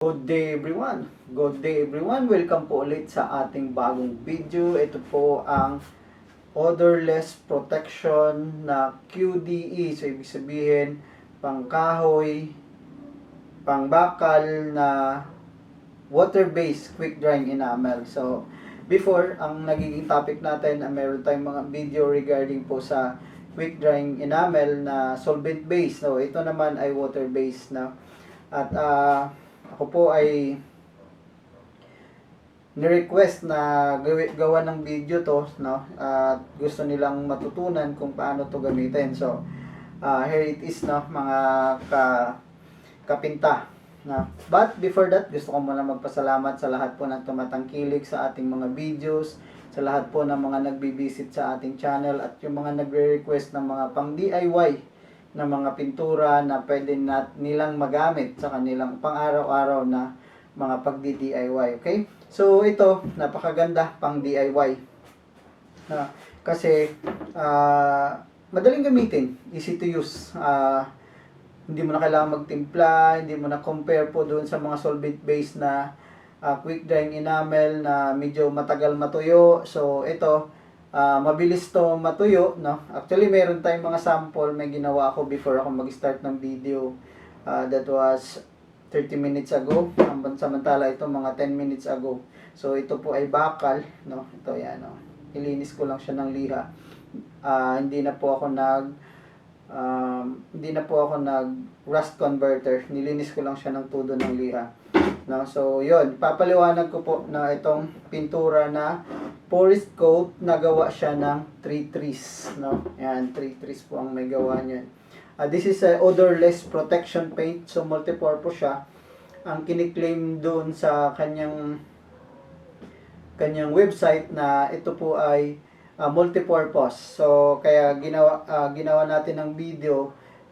Good day everyone! Good day everyone! Welcome po ulit sa ating bagong video. Ito po ang odorless protection na QDE. So ibig sabihin, pangkahoy, pangbakal na water-based quick drying enamel. So before, ang nagiging topic natin, meron tayong mga video regarding po sa quick drying enamel na solvent-based. So ito naman ay water-based na. At ako po ay ni-request na gawa ng video to, no? At gusto nilang matutunan kung paano to gamitin. So, here it is, no, mga kapinta. No? But before that, gusto ko muna magpasalamat sa lahat po ng tumatangkilik sa ating mga videos, sa lahat po ng mga nagbi-visit sa ating channel, at yung mga nagre-request ng mga pang DIY na mga pintura na pwede nilang magamit sa kanilang pang-araw-araw na mga pagdi-DIY. Okay? So, ito, napakaganda pang DIY. Kasi, madaling gamitin. Easy to use. Hindi mo na kailangan magtimpla, hindi mo na compare po doon sa mga solvent-based na quick drying enamel na medyo matagal matuyo. So, ito, mabilis to matuyo, no? Actually, meron tayong mga sample, may ginawa ako before ako mag-start ng video. That was 30 minutes ago. Samantala ito mga 10 minutes ago. So ito po ay bakal, no? Ito yan, no. Ilinis ko lang siya ng liha. Hindi na po ako nag rust converter. Nilinis ko lang siya ng todo ng liha. No? So, yun. Papaliwanag ko po na itong pintura na porous coat, nagawa siya ng 3 trees. No? Yan, 3 trees po ang may gawa niyan. This is a odorless protection paint. So, multipurpose siya. Ang kiniklaim doon sa kanyang website na ito po ay multipurpose. So, kaya ginawa natin ng video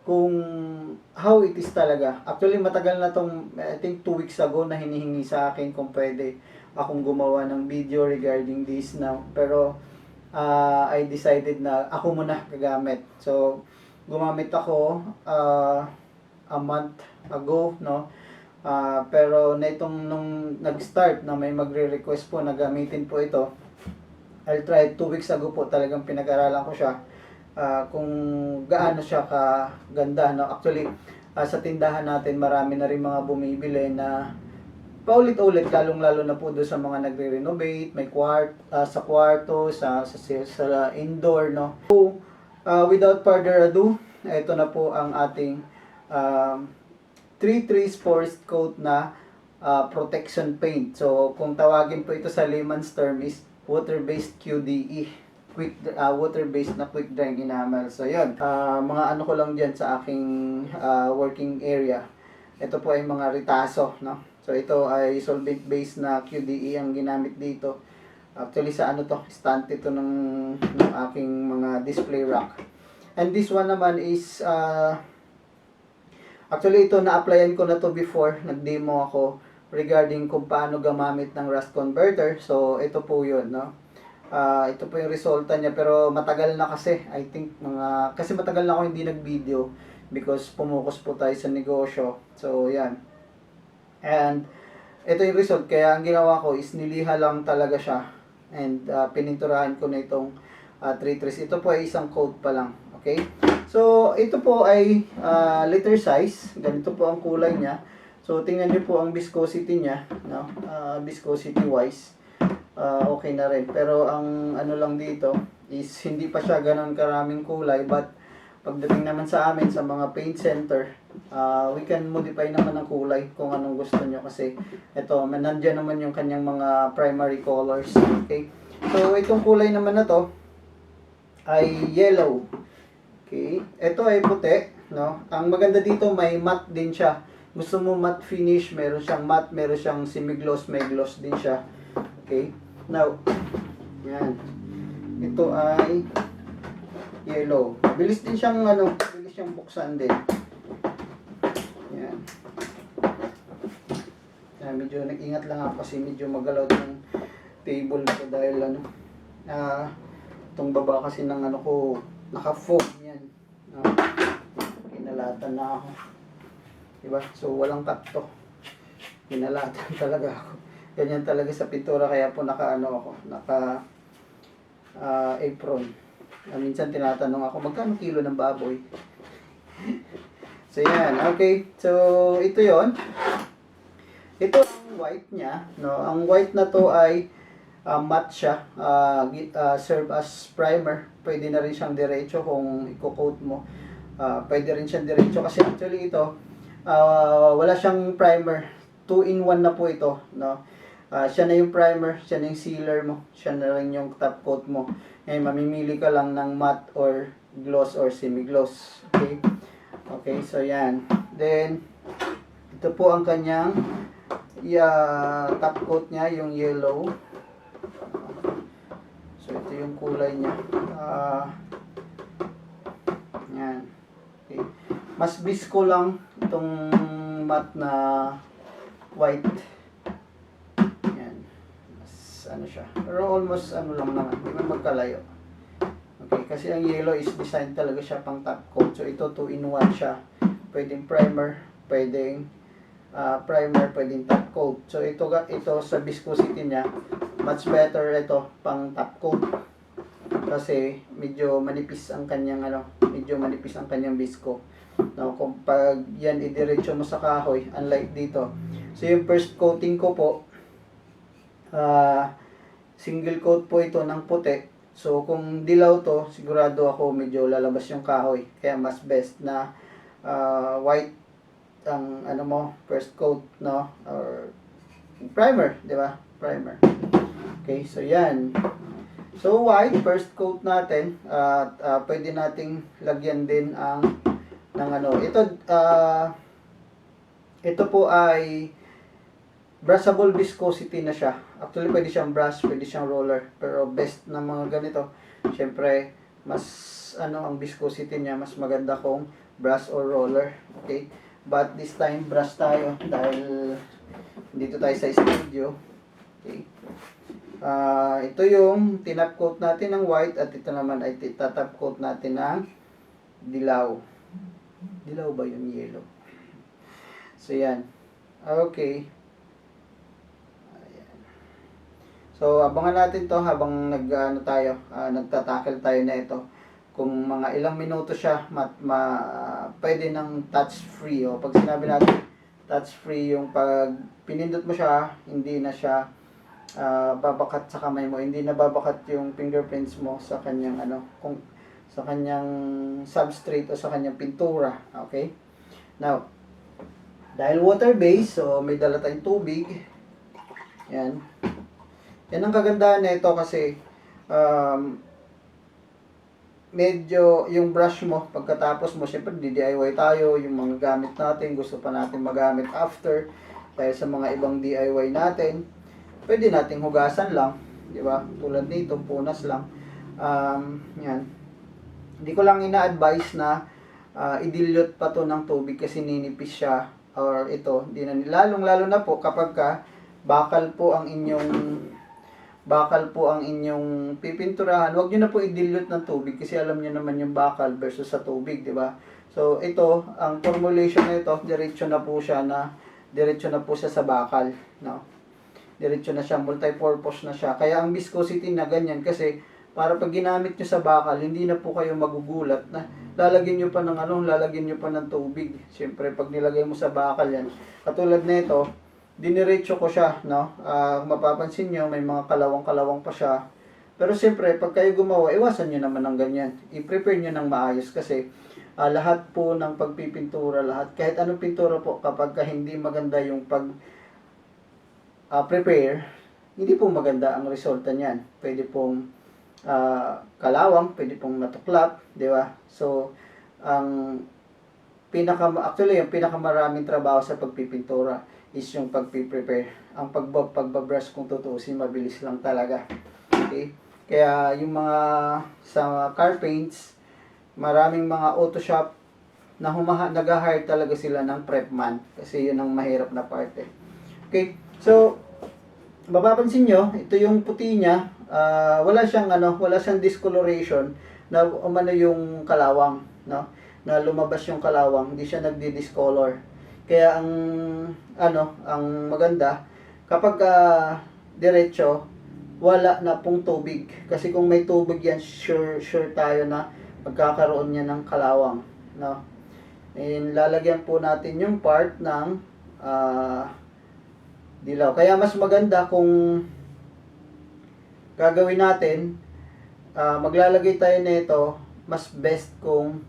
kung how it is talaga. Actually, matagal na tong, I think 2 weeks ago na hinihingi sa akin kung pwede akong gumawa ng video regarding this now. Pero, I decided na ako muna gagamit. So, gumamit ako a month ago, no? Pero nung nag-start na may magre-request po na gamitin po ito, I'll try 2 weeks ago po talagang pinag-aralan ko siya. Kung gaano siya kaganda, no? Actually, sa tindahan natin marami na rin mga bumibili na paulit-ulit, lalong-lalo na po doon sa mga nagre-renovate, may sa kwarto, sa indoor, no? So, without further ado, ito na po ang ating 3 trees forest coat na protection paint. So, kung tawagin po ito sa layman's term is water-based QDE. Water-based na quick drying enamel. So, yun. Mga ano ko lang dyan sa aking working area. Ito po ay mga ritaso, no? So, ito ay solvent-based na QDE ang ginamit dito. Actually, sa ano to? Stand ito ng aking mga display rack. And this one naman is, actually, ito na-applyan ko na to before. Nag-demo ako regarding kung paano gamamit ng rust converter. So, ito po yun, no? Ito po yung resulta niya, pero matagal na kasi, I think kasi matagal na ako hindi nag-video because pumukus po tayo sa negosyo. So, yan. And ito yung result, kaya ang ginawa ko is niliha lang talaga siya and pininturahan ko na itong 3 trees. Ito po ay isang coat pa lang. Okay? So, ito po ay liter size. Ganito po ang kulay niya. So, tingnan niyo po ang viscosity niya, no? Viscosity wise. Okay na rin. Pero ang ano lang dito is hindi pa siya ganun karaming kulay, but pagdating naman sa amin sa mga paint center, we can modify naman ang kulay kung anong gusto nyo, kasi ito, nandiyan naman yung kanyang mga primary colors. Okay? So, itong kulay naman na to ay yellow. Okay? Ito ay puti, no? Ang maganda dito, may matte din siya. Gusto mo matte finish, meron siyang matte, meron siyang semi-gloss, may gloss din siya. Okay? Now, yan. Ito ay yellow. Bilis din siyang bilis siyang buksan din. Yan. Yan, medyo nag-ingat lang ako kasi medyo magalaw yung table ko dahil itong baba kasi ng ko, naka-foam yan. Kinalatan na ako. Diba? So, walang cut to. Kinalatan talaga ako. Ganyan talaga sa pintura, kaya po naka apron. Minsan tinatanong ako, magkano kilo ng baboy? So yan, okay. So ito yon. Ito ang white niya, no. Ang white na to ay matte siya, serve as primer. Pwede na rin siyang diretso kung i-coat mo. Pwede rin siyang diretso kasi actually ito wala siyang primer. 2-in-1 na po ito, no. Siya na yung primer, siya na yung sealer mo, siya na rin yung top coat mo. Ngayon, mamimili ka lang ng matte or gloss or semi-gloss. Okay? Okay, so yan. Then, ito po ang kanyang top coat niya, yung yellow. So, ito yung kulay niya. Yan. Okay. Mas visco lang itong matte na white. Yan. Mas ano siya. Pero almost ano lang naman. Hindi man magkalayo. Okay, kasi ang yellow is designed talaga siya pang top coat. So, ito 2-in-1 siya. Pwedeng primer, pwedeng pwedeng top coat. So, ito sa viscosity niya, much better ito pang top coat. Kasi medyo manipis ang kanyang visco. No, kung pag yan idiretso mo sa kahoy, unlike dito. So, yung first coating ko po, single coat po ito ng puti. So, kung dilaw to, sigurado ako medyo lalabas yung kahoy. Kaya mas best na white ang first coat, no? Or primer, di ba? Primer. Okay, so yan. So, white, first coat natin. At pwede nating lagyan din ito po ay brushable viscosity na siya. Actually, pwede siyang brush, pwede siyang roller. Pero best na mga ganito, syempre, mas ang viscosity niya, mas maganda kung brush or roller. Okay? But this time, brush tayo dahil dito tayo sa studio. Okay? Ito yung tinap coat natin ng white at ito naman ay tatap coat natin ng dilaw. Dilaw ba yung yellow? So, yan. Okay. So, abangan natin to habang nagtatackle tayo na ito. Kung mga ilang minuto siya, pwede ng touch-free. O, pag sinabi natin touch-free, yung pag pinindot mo siya, hindi na siya babakat sa kamay mo. Hindi na babakat yung fingerprints mo sa kanyang sa kanyang substrate o sa kanyang pintura. Okay? Now, dahil water-based, so may dala tayong tubig. Yan. Yan ang kagandahan na ito kasi medyo yung brush mo, pagkatapos mo, syempre DIY tayo, yung mga gamit natin, gusto pa natin magamit after, dahil sa mga ibang DIY natin, pwede nating hugasan lang, di ba? Tulad nito, punas lang. Yan. Hindi ko lang ina-advise na i-dilute pa to ng tubig kasi ninipis siya, or ito, lalong-lalo na po kapag bakal po ang inyong pipinturahan, huwag niyo na po i-dilute ng tubig kasi alam niyo naman yung bakal versus sa tubig, di ba? So, ito, ang formulation na ito, diretso na po siya sa bakal, no? Diretso na siya, multi-purpose na siya. Kaya ang viscosity na ganyan kasi para pag ginamit nyo sa bakal, hindi na po kayo magugulat na lalagyan nyo pa ng tubig. Siyempre, pag nilagay mo sa bakal yan, katulad nito, diniretso ko siya, no? Kung mapapansin nyo, may mga kalawang-kalawang pa siya. Pero siyempre, pag kayo gumawa, iwasan nyo naman ng ganyan. I-prepare nyo ng maayos kasi lahat po ng pagpipintura, kahit anong pintura po, kapag hindi maganda yung prepare, hindi po maganda ang resulta niyan. Pwede pong kalawang, pwede pong natuklap, di ba? So, yung pinakamaraming trabaho sa pagpipintura is yung pagpiprepare. Ang pagbabrush kung tutuusin, mabilis lang talaga. Okay? Kaya yung mga sa car paints, maraming mga auto shop na nag-hire talaga sila ng prepman kasi yun ang mahirap na parte. Okay? So, mapapansin nyo, ito yung puti niya, wala siyang discoloration na yung kalawang, no? Na lumabas yung kalawang, hindi siya nagdi-discolor. Kaya ang maganda kapag diretso, wala na pong tubig. Kasi kung may tubig yan, sure tayo na magkakaroon niya ng kalawang, no? And lalagyan po natin yung part ng dilaw. Kaya mas maganda kung gagawin natin, maglalagay tayo nito, mas best kung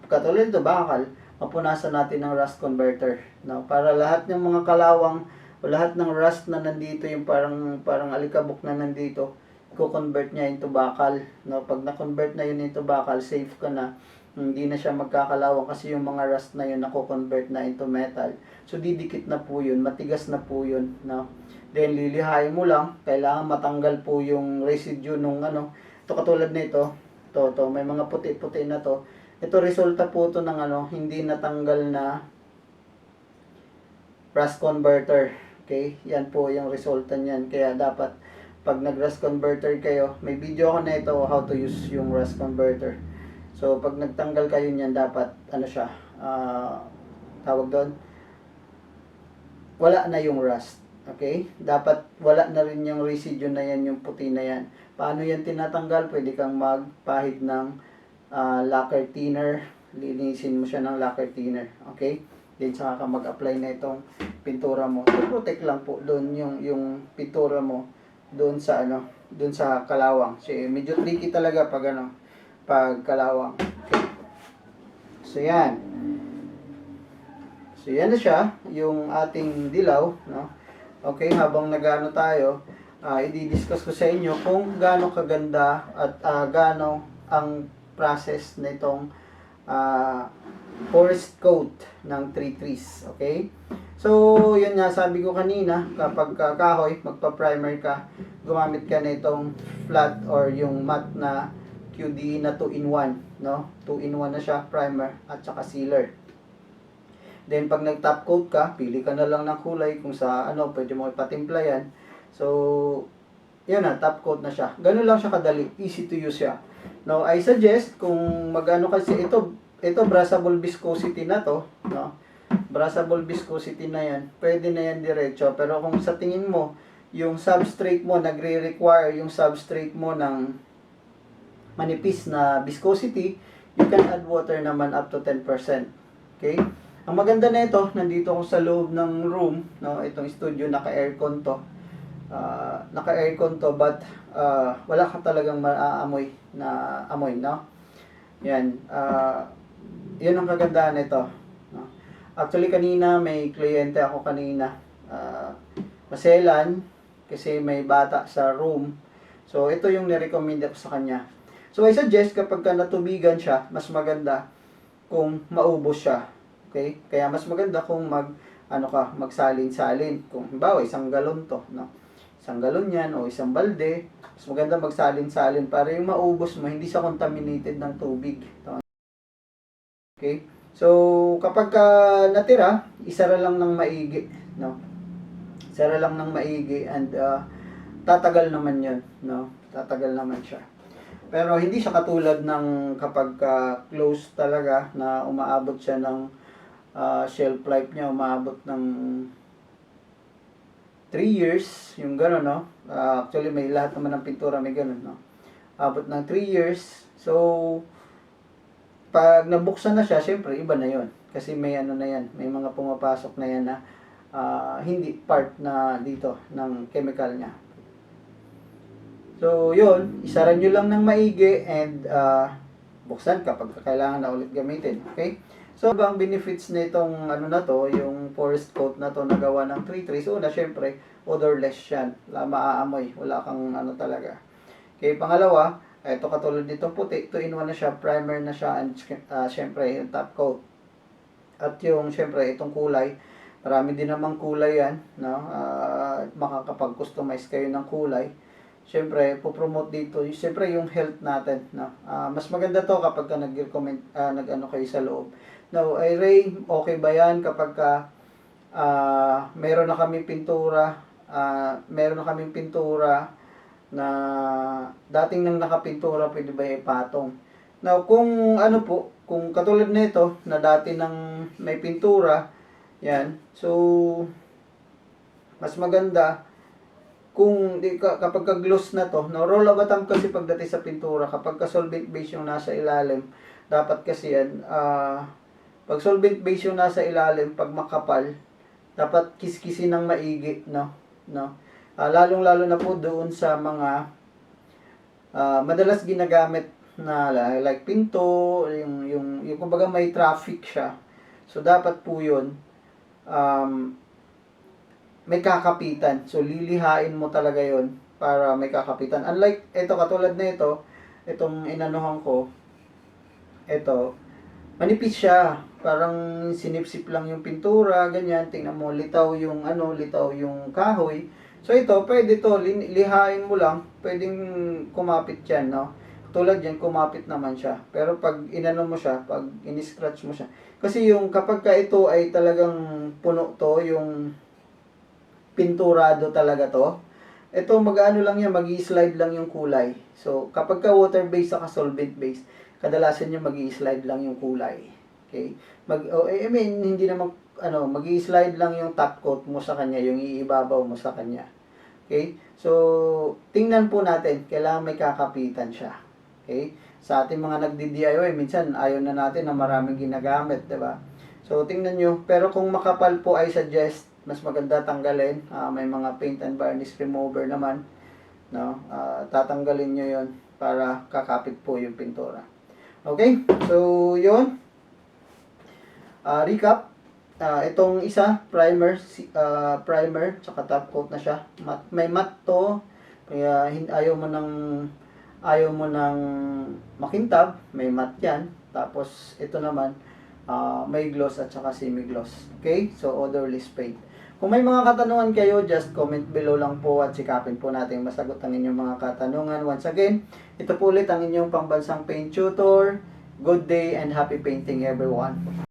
katulad ito, bakal, mapunasan natin ng rust converter, no? Para lahat ng mga kalawang o lahat ng rust na nandito, yung parang alikabok na nandito, ko-convert niya into bakal, no? Pag na-convert na yun into bakal, safe ka na, hindi na siya magkakalawang kasi yung mga rust na yun nako-convert na into metal. So didikit na po yun, matigas na po yun, no? Then lilihain mo lang, kailangan matanggal po yung residue nung ito katulad nito, to may mga puti-puti na to. Ito resulta po to ng hindi natanggal na rust converter. Okay? Yan po yung resulta niyan. Kaya dapat pag nag-rust converter kayo, may video ako na ito how to use yung rust converter. So pag nagtanggal kayo niyan, dapat siya, tawag doon, wala na yung rust. Okay? Dapat wala na rin yung residue na yan, yung puti na yan. Paano yan tinatanggal? Pwede kang magpahid ng lacquer thinner. Linisin mo siya ng lacquer thinner. Okay? Then saka ka mag-apply na itong pintura mo. To protect lang po doon yung pintura mo doon sa doon sa kalawang. So medyo tricky talaga pag pag kalawang. Okay? So yan. So yan na siya, yung ating dilaw, no? Okay, habang nagano tayo, i-discuss ko sa inyo kung gaano kaganda at gaano ang process nitong forest coat ng tree trees. Okay? So, yun nga, sabi ko kanina, kapag kahoy, magpa-primer ka, gumamit ka na itong flat or yung matte na QD na 2-in-1, no? 2-in-1 na siya, primer at saka sealer. Then, pag nag-top coat ka, pili ka na lang ng kulay kung sa pwede mo ipatimpla yan. So, yun na, top coat na siya. Ganun lang siya kadali, easy to use siya. Now, I suggest, kung kasi ito brushable viscosity na to, no? Brushable viscosity na yan, pwede na yan diretso. Pero kung sa tingin mo, yung substrate mo, nagre-require yung substrate mo ng manipis na viscosity, you can add water naman up to 10%. Okay? Ang maganda na ito, nandito ako sa loob ng room, no? Itong studio, naka-aircon to. Naka-aircon to, but wala ka talagang maamoy na amoy, no? Yan. Yun ang kagandahan nito. No? Actually, kanina, may kliyente ako kanina. Maselan, kasi may bata sa room. So, ito yung nirecommend ko sa kanya. So, I suggest kapag natubigan siya, mas maganda kung maubos siya. Okay? Kaya mas maganda kung magsalin-salin. Kung halimbawa, isang galon to, no? Isang galon yan o isang balde, mas maganda magsalin-salin para yung maubos mo, hindi siya contaminated ng tubig. Okay? So, kapag natira, isara lang ng maigi, no? Isara lang ng maigi and tatagal naman yun, no? Tatagal naman siya. Pero hindi siya katulad ng kapag close talaga na umaabot siya ng shelf life niya, umaabot ng 3 years, yung gano'n, no? Actually, may lahat naman ng pintura may gano'n, no? Abot ng 3 years. So, pag nabuksan na siya, syempre, iba na yon. Kasi may na yan, may mga pumapasok na yan na hindi part na dito ng chemical niya. So, yun, isara nyo lang ng maigi and buksan kapag kailangan na ulit gamitin. Okay? So, ang benefits nitong na to, yung forest coat na to na gawa ng tree trees, una, syempre, odorless yan. Wala maaamoy, wala kang talaga. Okay, pangalawa, ito katulad nito puti, 2-in-1 na siya, primer na siya, and syempre, yung top coat. At yung, syempre, itong kulay, marami din namang kulay yan, no? Makakapag-customize kayo ng kulay. Syempre, po-promote dito, syempre yung health natin, no? Mas maganda to kapag nag-recommend, kayo sa loob. Now, Ray, okay ba yan kapag meron na kaming pintura, na dating nang nakapintura, pwede ba ipatong? Now, kung kung katulad nito, na dati nang may pintura, Yan. So, mas maganda kung kapag ka-gloss na to, no, roll of thumb kasi pagdating sa pintura, kapag ka solvent base yung nasa ilalim, dapat kasi yan, pag solvent base yung nasa ilalim, pag makapal, dapat kiskisin ng maigi, no? No? Lalong-lalo na po doon sa mga madalas ginagamit na like pinto, yung kumbaga may traffic siya. So, dapat po yun, um, may kakapitan. So, lilihain mo talaga yon para may kakapitan. Unlike, ito, katulad na ito, itong inanuhan ko, ito, manipis siya. Parang sinipsip lang yung pintura, ganyan. Tingnan mo, litaw yung litaw yung kahoy. So, ito, pwede to, lihain mo lang, pwedeng kumapit yan, no? Tulad yan, kumapit naman siya. Pero pag inano mo siya, pag in-scratch mo siya, kasi yung kapag ka ito ay talagang puno to, yung pinturado talaga to. Ito mag-ano lang yan, magi-slide lang yung kulay. So, kapag ka water base saka solvent base, kadalasan yung magi-slide lang yung kulay. Okay? I mean, hindi naman magi-slide lang yung top coat mo sa kanya, yung iibabaw mo sa kanya. Okay? So, tingnan po natin, kailangan may kakapitan siya. Okay? Sa ating mga nagdi-DIY, minsan ayaw na natin na maraming ginagamit, 'di ba? So, tingnan nyo. Pero kung makapal po, I suggest mas maganda tanggalin. May mga paint and varnish remover naman, no? Tatanggalin nyo yon para kakapit po yung pintura. Okay? So, yun. Recap. Itong isa, primer, tsaka top coat na siya. May matte to, kaya ayaw mo ng makintab, may matte yan. Tapos, ito naman, may gloss at saka semi-gloss. Okay? So, odorless paint. Kung may mga katanungan kayo, just comment below lang po at sikapin po natin masagot ang inyong mga katanungan. Once again, ito po ulit ang inyong pambansang paint tutor. Good day and happy painting everyone.